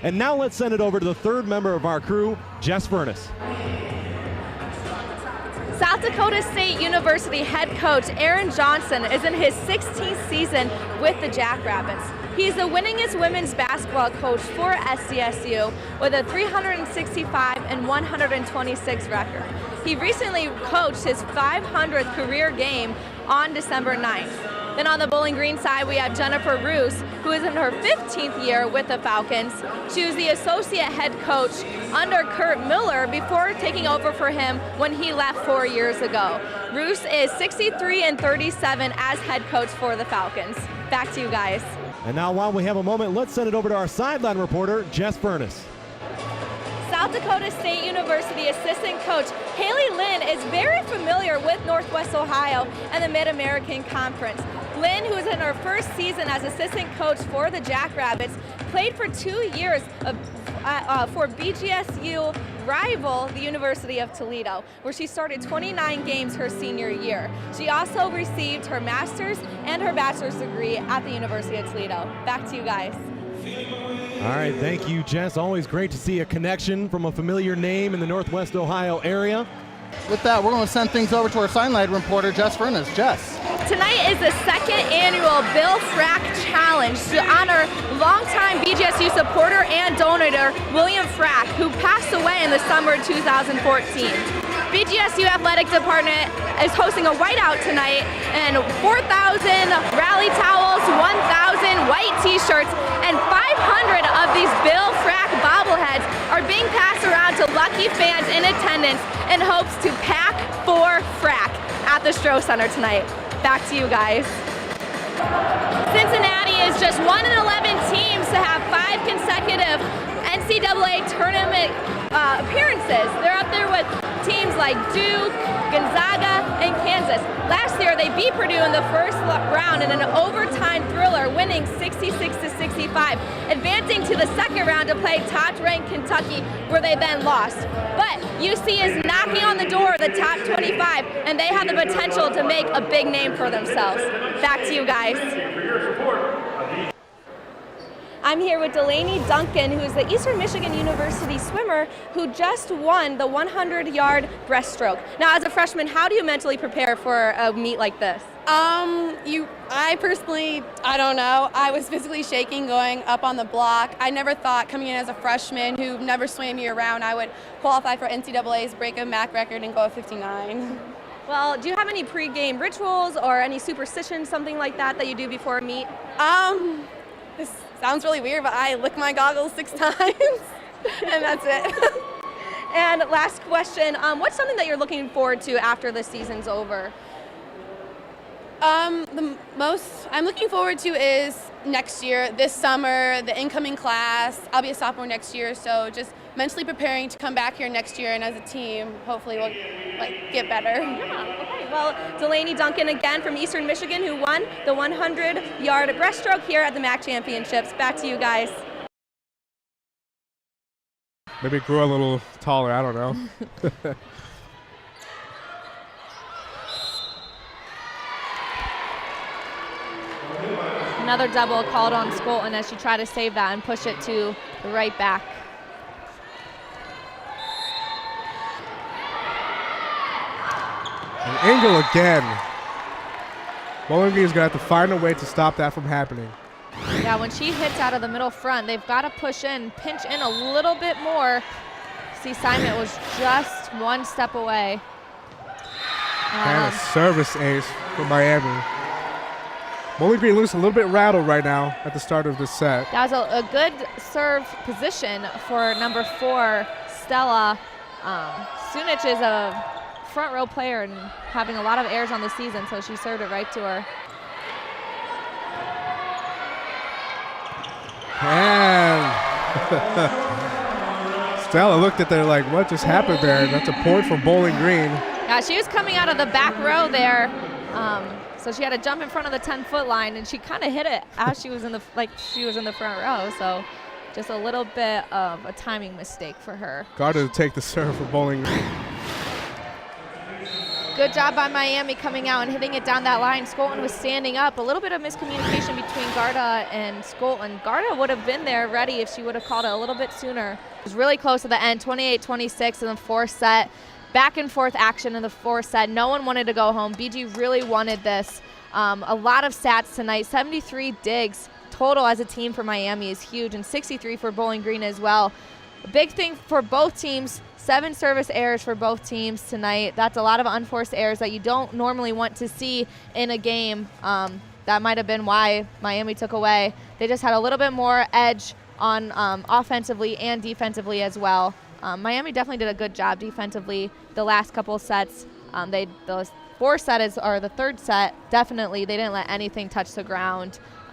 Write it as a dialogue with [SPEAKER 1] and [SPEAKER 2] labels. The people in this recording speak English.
[SPEAKER 1] And now let's send it over to the third member of our crew, Jess Furness.
[SPEAKER 2] South Dakota State University head coach Aaron Johnson is in his 16th season with the Jackrabbits. He's the winningest women's basketball coach for SDSU with a 365 and 126 record. He recently coached his 500th career game on December 9th. Then on the Bowling Green side, we have Jennifer Roos, who is in her 15th year with the Falcons. She was the associate head coach under Kurt Miller before taking over for him when he left 4 years ago. Roos is 63 and 37 as head coach for the Falcons. Back to you guys.
[SPEAKER 1] And now while we have a moment, let's send it over to our sideline reporter, Jess Furness.
[SPEAKER 2] South Dakota State University assistant coach Haley Lynn is very familiar with Northwest Ohio and the Mid-American Conference. Lynn, who is in her first season as assistant coach for the Jackrabbits, played for 2 years for BGSU rival, the University of Toledo, where she started 29 games her senior year. She also received her master's and her bachelor's degree at the University of Toledo. Back to you guys.
[SPEAKER 1] All right, thank you, Jess. Always great to see a connection from a familiar name in the Northwest Ohio area.
[SPEAKER 3] With that, we're going to send things over to our sideline reporter, Jess Furness. Jess.
[SPEAKER 2] Tonight is the second annual Bill Frack Challenge to honor longtime BGSU supporter and donator William Frack, who passed away in the summer of 2014. BGSU Athletic Department is hosting a whiteout tonight, and 4,000 rally towels, 1,000 white t-shirts, and 500 of these Bill Frack bobbleheads are being passed around to lucky fans in attendance in hopes to pack for Frack at the Stroh Center tonight. Back to you guys. Cincinnati is just one in 11 teams to have 5 consecutive NCAA tournament appearances. They're up there with teams like Duke, Gonzaga, and Kansas. Last year, they beat Purdue in the first round in an overtime thriller, winning 66-65, advancing to the second round to play top-ranked Kentucky, where they then lost. But UC is knocking on the door of the top 25, and they have the potential to make a big name for themselves. Back to you guys. I'm here with Delaney Duncan, who is the Eastern Michigan University swimmer who just won the 100-yard breaststroke. Now, as a freshman, how do you mentally prepare for a meet like this?
[SPEAKER 4] I personally, I don't know. I was physically shaking going up on the block. I never thought coming in as a freshman who never swam year-round, I would qualify for NCAA's break a MAC record and go at 59.
[SPEAKER 2] Well, do you have any pre-game rituals or any superstitions, something like that you do before a meet?
[SPEAKER 4] This sounds really weird, but I lick my goggles 6 times, and that's it.
[SPEAKER 2] And last question, what's something that you're looking forward to after the season's over?
[SPEAKER 4] The most I'm looking forward to is next year, this summer, the incoming class. I'll be a sophomore next year, so just mentally preparing to come back here next year, and as a team, hopefully we'll get better.
[SPEAKER 2] Yeah, okay. Well, Delaney Duncan again from Eastern Michigan, who won the 100-yard breaststroke here at the MAC Championships. Back to you guys.
[SPEAKER 5] Maybe it grew a little taller, I don't know.
[SPEAKER 2] Another double called on Skolton as she tried to save that and push it to the right back.
[SPEAKER 5] An angle again. Bowling Green is going to have to find a way to stop that from happening.
[SPEAKER 2] Yeah, when she hits out of the middle front, they've got to push in, pinch in a little bit more. See, Simon was just one step away.
[SPEAKER 5] And a service ace for Miami. Bowling Green looks a little bit rattled right now at the start of this set.
[SPEAKER 2] That was a good serve position for number 4, Stella. Sunic is a front row player and having a lot of errors on the season, so she served it right to her.
[SPEAKER 5] And Stella looked at there like, what just happened there? That's a point from Bowling Green.
[SPEAKER 2] Yeah, she was coming out of the back row there, so she had to jump in front of the 10-foot line, and she kind of hit it as she was in the front row. So just a little bit of a timing mistake for her.
[SPEAKER 5] Got to take the serve for Bowling Green.
[SPEAKER 2] Good job by Miami coming out and hitting it down that line. Skolton was standing up. A little bit of miscommunication between Garda and Skolton. Garda would have been there ready if she would have called it a little bit sooner. It was really close to the end, 28-26 in the fourth set. Back and forth action in the fourth set. No one wanted to go home. BG really wanted this. A lot of stats tonight. 73 digs total as a team for Miami is huge, and 63 for Bowling Green as well. A big thing for both teams, 7 service errors for both teams tonight. That's a lot of unforced errors that you don't normally want to see in a game. That might have been why Miami took away. They just had a little bit more edge on offensively and defensively as well. Miami definitely did a good job defensively the last couple of sets. The fourth set or the third set, definitely they didn't let anything touch the ground.